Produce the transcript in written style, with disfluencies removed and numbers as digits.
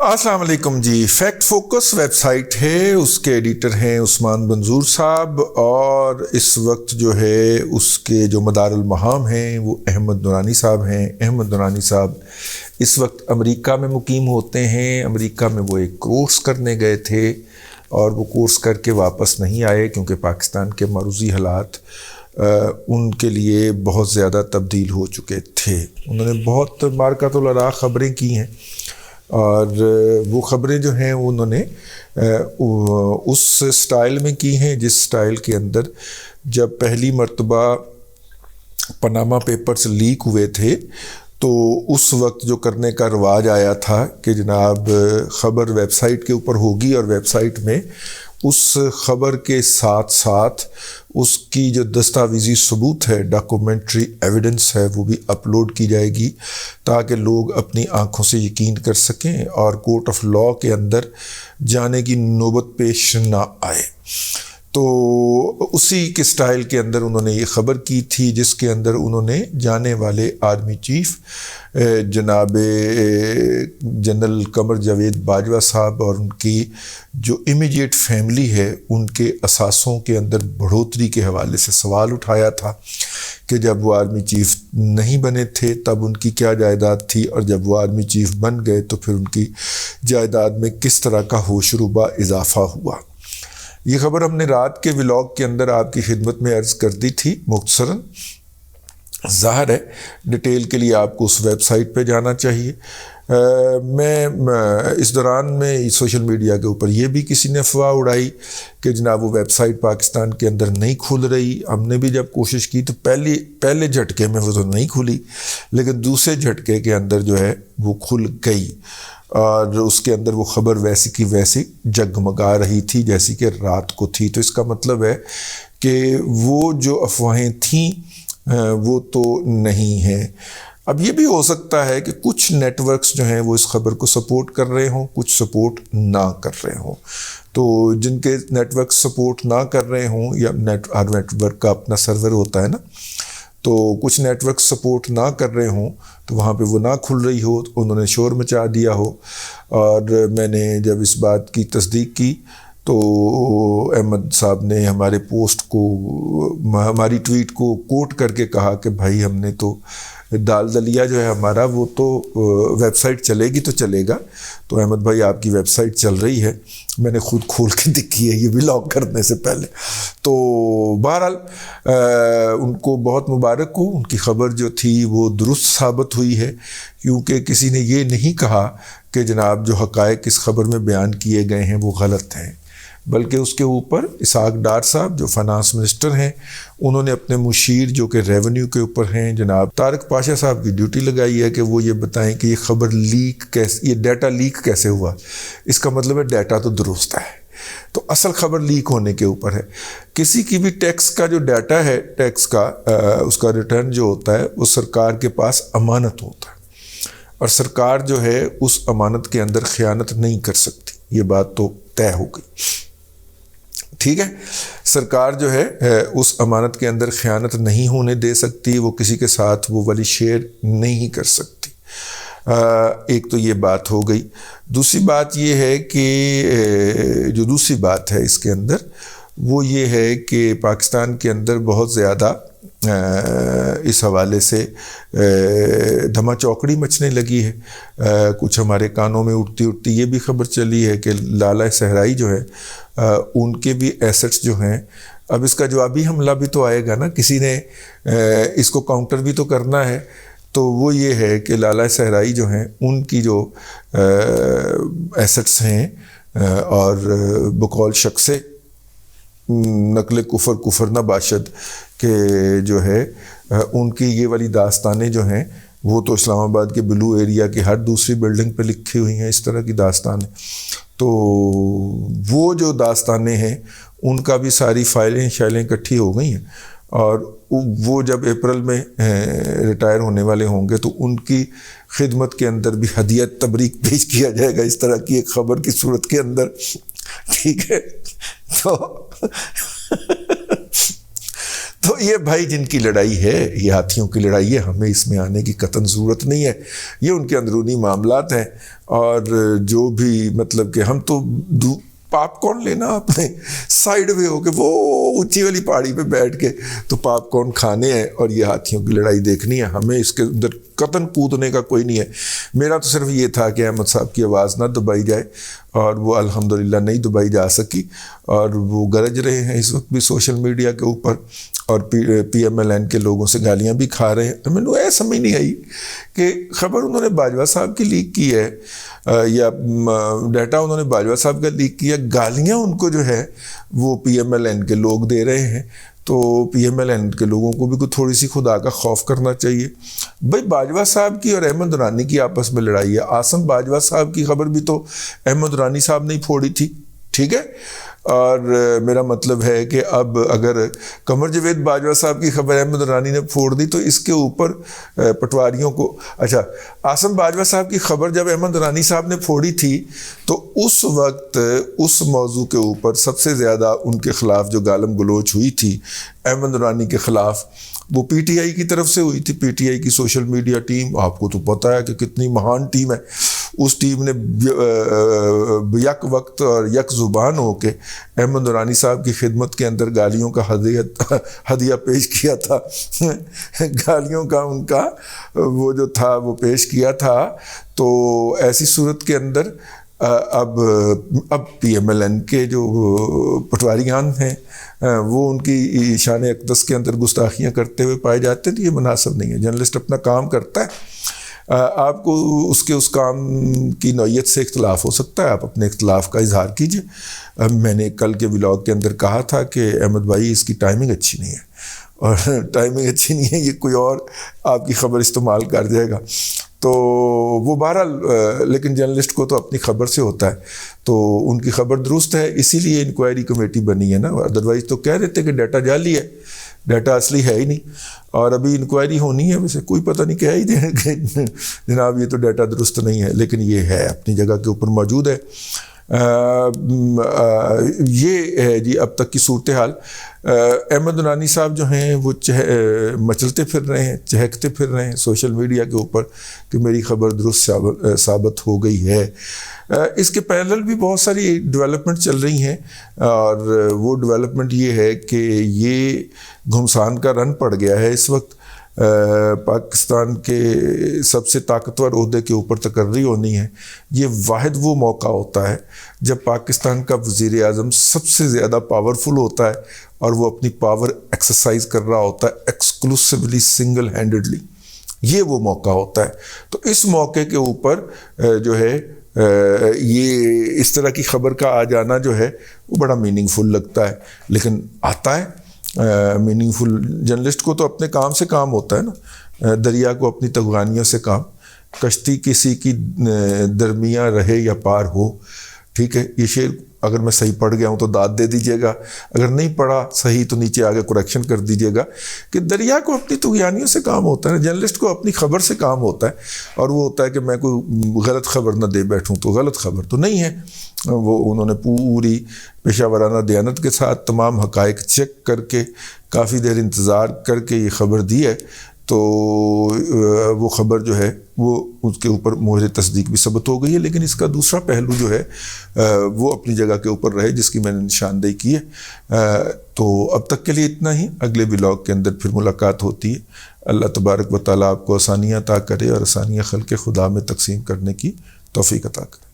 السلام علیکم جی. Fact focus web site ہے, اس کے ایڈیٹر ہیں عثمان بنظور صاحب, اور اس وقت جو ہے اس کے جو مدار المہام ہیں وہ احمد نورانی صاحب ہیں. احمد نورانی صاحب اس وقت امریکہ میں مقیم ہوتے ہیں. امریکہ میں وہ ایک کورس کرنے گئے تھے اور وہ کورس کر کے واپس نہیں آئے کیونکہ پاکستان کے معروضی حالات ان کے لیے بہت زیادہ تبدیل ہو چکے تھے. انہوں نے بہت مارکۃ العراق خبریں کی ہیں اور وہ خبریں جو ہیں انہوں نے اس سٹائل میں کی ہیں جس سٹائل کے اندر جب پہلی مرتبہ پاناما پیپرز لیک ہوئے تھے تو اس وقت جو کرنے کا رواج آیا تھا کہ جناب خبر ویب سائٹ کے اوپر ہوگی اور ویب سائٹ میں اس خبر کے ساتھ ساتھ اس کی جو دستاویزی ثبوت ہے, ڈاکومنٹری ایویڈنس ہے, وہ بھی اپلوڈ کی جائے گی تاکہ لوگ اپنی آنکھوں سے یقین کر سکیں اور کورٹ آف لاء کے اندر جانے کی نوبت پیش نہ آئے. تو اسی کے سٹائل کے اندر انہوں نے یہ خبر کی تھی جس کے اندر انہوں نے جانے والے آرمی چیف جناب جنرل قمر جاوید باجوہ صاحب اور ان کی جو امیجیٹ فیملی ہے ان کے اثاثوں کے اندر بڑھوتری کے حوالے سے سوال اٹھایا تھا کہ جب وہ آرمی چیف نہیں بنے تھے تب ان کی کیا جائیداد تھی اور جب وہ آرمی چیف بن گئے تو پھر ان کی جائیداد میں کس طرح کا ہوش ربا اضافہ ہوا. یہ خبر ہم نے رات کے ولاگ کے اندر آپ کی خدمت میں عرض کر دی تھی مختصراً. ظاہر ہے ڈیٹیل کے لیے آپ کو اس ویب سائٹ پہ جانا چاہیے. میں اس دوران میں سوشل میڈیا کے اوپر یہ بھی کسی نے افواہ اڑائی کہ جناب وہ ویب سائٹ پاکستان کے اندر نہیں کھل رہی. ہم نے بھی جب کوشش کی تو پہلے جھٹکے میں وہ تو نہیں کھلی, لیکن دوسرے جھٹکے کے اندر جو ہے وہ کھل گئی اور اس کے اندر وہ خبر ویسی کی ویسی جگمگا رہی تھی جیسی کہ رات کو تھی. تو اس کا مطلب ہے کہ وہ جو افواہیں تھیں وہ تو نہیں ہیں. اب یہ بھی ہو سکتا ہے کہ کچھ نیٹ ورکس جو ہیں وہ اس خبر کو سپورٹ کر رہے ہوں, کچھ سپورٹ نہ کر رہے ہوں. تو جن کے نیٹ ورک سپورٹ نہ کر رہے ہوں یا ہر نیٹ ورک کا اپنا سرور ہوتا ہے نا, تو کچھ نیٹ ورک سپورٹ نہ کر رہے ہوں تو وہاں پہ وہ نہ کھل رہی ہو, تو انہوں نے شور مچا دیا ہو. اور میں نے جب اس بات کی تصدیق کی تو احمد صاحب نے ہمارے پوسٹ کو, ہماری ٹویٹ کو کوٹ کر کے کہا کہ بھائی ہم نے تو دال دلیا جو ہے ہمارا وہ تو ویب سائٹ چلے گی تو چلے گا. تو احمد بھائی آپ کی ویب سائٹ چل رہی ہے, میں نے خود کھول کے دیکھی ہے یہ ولاگ کرنے سے پہلے. تو بہرحال ان کو بہت مبارک ہو, ان کی خبر جو تھی وہ درست ثابت ہوئی ہے کیونکہ کسی نے یہ نہیں کہا کہ جناب جو حقائق اس خبر میں بیان کیے گئے ہیں وہ غلط ہیں, بلکہ اس کے اوپر اسحاق ڈار صاحب جو فائنانس منسٹر ہیں انہوں نے اپنے مشیر جو کہ ریونیو کے اوپر ہیں جناب طارق پاشا صاحب کی ڈیوٹی لگائی ہے کہ وہ یہ بتائیں کہ یہ خبر لیک کیسے, یہ ڈیٹا لیک کیسے ہوا. اس کا مطلب ہے ڈیٹا تو درست ہے, تو اصل خبر لیک ہونے کے اوپر ہے. کسی کی بھی ٹیکس کا جو ڈیٹا ہے, ٹیکس کا اس کا ریٹرن جو ہوتا ہے وہ سرکار کے پاس امانت ہوتا ہے اور سرکار جو ہے اس امانت کے اندر خیانت نہیں کر سکتی. یہ بات تو طے ہو گئی, ٹھیک ہے. سرکار جو ہے اس امانت کے اندر خیانت نہیں ہونے دے سکتی, وہ کسی کے ساتھ وہ والی شیئر نہیں کر سکتی. ایک تو یہ بات ہو گئی. دوسری بات یہ ہے کہ جو دوسری بات ہے اس کے اندر وہ یہ ہے کہ پاکستان کے اندر بہت زیادہ اس حوالے سے دھما چوکڑی مچنے لگی ہے. کچھ ہمارے کانوں میں اٹھتی اٹھتی یہ بھی خبر چلی ہے کہ لالہ صحرائی جو ہے ان کے بھی ایسٹس جو ہیں, اب اس کا جوابی حملہ بھی تو آئے گا نا, کسی نے اس کو کاؤنٹر بھی تو کرنا ہے. تو وہ یہ ہے کہ لالہ صحرائی جو ہیں ان کی جو ایسٹس ہیں اور بقول شخص نقل کفر نہ باشد کہ جو ہے ان کی یہ والی داستانیں جو ہیں وہ تو اسلام آباد کے بلو ایریا کی ہر دوسری بلڈنگ پہ لکھی ہوئی ہیں اس طرح کی داستانیں. تو وہ جو داستانیں ہیں ان کا بھی ساری فائلیں اکٹھی ہو گئی ہیں اور وہ جب اپریل میں ریٹائر ہونے والے ہوں گے تو ان کی خدمت کے اندر بھی ہدیت تبریک پیش کیا جائے گا اس طرح کی ایک خبر کی صورت کے اندر, ٹھیک ہے. تو یہ بھائی جن کی لڑائی ہے یہ ہاتھیوں کی لڑائی ہے، ہمیں اس میں آنے کی قطعاً ضرورت نہیں ہے، یہ ان کے اندرونی معاملات ہیں. اور جو بھی مطلب کہ ہم تو پاپ کارن لینا آپ نے سائڈ میں ہو کے وہ اونچی والی پہاڑی پہ بیٹھ کے تو پاپ کارن کھانے ہیں اور یہ ہاتھیوں کی لڑائی دیکھنی ہے. ہمیں اس کے اندر قطعاً کودنے کا کوئی نہیں ہے. میرا تو صرف یہ تھا کہ احمد صاحب کی آواز نہ دبائی جائے، اور وہ الحمدللہ نہیں دبائی جا سکی، اور وہ گرج رہے ہیں اس وقت بھی سوشل میڈیا کے اوپر، اور پی ایم ایل این کے لوگوں سے گالیاں بھی کھا رہے ہیں. میں نے سمجھ نہیں آئی کہ خبر انہوں نے باجوہ صاحب کی لیک کی ہے یا ڈیٹا انہوں نے باجوہ صاحب کا لیک کیا، گالیاں ان کو جو ہے وہ پی ایم ایل این کے لوگ دے رہے ہیں. تو پی ایم ایل این کے لوگوں کو بھی کوئی تھوڑی سی خدا کا خوف کرنا چاہیے. بھائی باجوہ صاحب کی اور احمد نورانی کی آپس میں لڑائی ہے. عاصم باجوہ صاحب کی خبر بھی تو احمد نورانی صاحب نے ہی پھوڑی تھی، ٹھیک ہے. اور میرا مطلب ہے کہ اب اگر قمر جاوید باجوہ صاحب کی خبر احمد نورانی نے پھوڑ دی تو اس کے اوپر پٹواریوں کو، اچھا عاصم باجوہ صاحب کی خبر جب احمد نورانی صاحب نے پھوڑی تھی تو اس وقت اس موضوع کے اوپر سب سے زیادہ ان کے خلاف جو گالم گلوچ ہوئی تھی احمد نورانی کے خلاف، وہ پی ٹی آئی کی طرف سے ہوئی تھی. پی ٹی آئی کی سوشل میڈیا ٹیم، آپ کو تو پتہ ہے کہ کتنی مہان ٹیم ہے. اس ٹیم نے یک وقت اور یک زبان ہو کے احمد نورانی صاحب کی خدمت کے اندر گالیوں کا ہدیہ پیش کیا تھا. گالیوں کا ان کا وہ جو تھا وہ پیش کیا تھا. تو ایسی صورت کے اندر اب پی ایم ایل این کے جو پٹواریان ہیں وہ ان کی شان اقدس کے اندر گستاخیاں کرتے ہوئے پائے جاتے ہیں. تو یہ مناسب نہیں ہے. جرنلسٹ اپنا کام کرتا ہے، آپ کو اس کام کی نوعیت سے اختلاف ہو سکتا ہے، آپ اپنے اختلاف کا اظہار کیجئے. میں نے کل کے ولاگ کے اندر کہا تھا کہ احمد بھائی اس کی ٹائمنگ اچھی نہیں ہے، اور ٹائمنگ اچھی نہیں ہے، یہ کوئی اور آپ کی خبر استعمال کر جائے گا. تو وہ بہرحال لیکن جرنلسٹ کو تو اپنی خبر سے ہوتا ہے، تو ان کی خبر درست ہے، اسی لیے انکوائری کمیٹی بنی ہے نا. ادروائز تو کہہ دیتے کہ ڈیٹا جعلی ہے، ڈیٹا اصلی ہے ہی نہیں، اور ابھی انکوائری ہونی ہے. ویسے کوئی پتہ نہیں کہہ ہی دیں کہ جناب یہ تو ڈیٹا درست نہیں ہے، لیکن یہ ہے اپنی جگہ کے اوپر موجود ہے. یہ ہے جی اب تک کی صورتحال. احمد نورانی صاحب جو ہیں وہ مچلتے پھر رہے ہیں، چہکتے پھر رہے ہیں سوشل میڈیا کے اوپر کہ میری خبر درست ثابت ہو گئی ہے. اس کے پیرلل بھی بہت ساری ڈیولپمنٹ چل رہی ہیں، اور وہ ڈیولپمنٹ یہ ہے کہ یہ گھمسان کا رن پڑ گیا ہے اس وقت. پاکستان کے سب سے طاقتور عہدے کے اوپر تقرری ہونی ہے. یہ واحد وہ موقع ہوتا ہے جب پاکستان کا وزیر اعظم سب سے زیادہ پاورفل ہوتا ہے اور وہ اپنی پاور ایکسرسائز کر رہا ہوتا ہے ایکسکلوسیولی سنگل ہینڈڈلی. یہ وہ موقع ہوتا ہے. تو اس موقع کے اوپر جو ہے یہ اس طرح کی خبر کا آ جانا جو ہے وہ بڑا میننگ فل لگتا ہے، لیکن آتا ہے. میننگ فل جرنلسٹ کو تو اپنے کام سے کام ہوتا ہے نا، دریا کو اپنی تغوانیوں سے کام. کشتی کسی کی درمیاں رہے یا پار ہو، ٹھیک ہے. یہ شعر اگر میں صحیح پڑھ گیا ہوں تو داد دے دیجیے گا، اگر نہیں پڑھا صحیح تو نیچے آگے کریکشن کر دیجیے گا کہ دریا کو اپنی تغیانیوں سے کام ہوتا ہے. جرنلسٹ کو اپنی خبر سے کام ہوتا ہے، اور وہ ہوتا ہے کہ میں کوئی غلط خبر نہ دے بیٹھوں تو غلط خبر تو نہیں ہے. وہ انہوں نے پوری پیشہ ورانہ دیانت کے ساتھ تمام حقائق چیک کر کے کافی دیر انتظار کر کے یہ خبر دی ہے. تو وہ خبر جو ہے وہ اس کے اوپر مہر تصدیق بھی ثبت ہو گئی ہے. لیکن اس کا دوسرا پہلو جو ہے وہ اپنی جگہ کے اوپر رہے جس کی میں نے نشاندہی کی ہے. تو اب تک کے لیے اتنا ہی. اگلے ولاگ کے اندر پھر ملاقات ہوتی ہے. اللہ تبارک و تعالیٰ آپ کو آسانیاں عطا کرے اور آسانیاں خلق خدا میں تقسیم کرنے کی توفیق عطا کرے.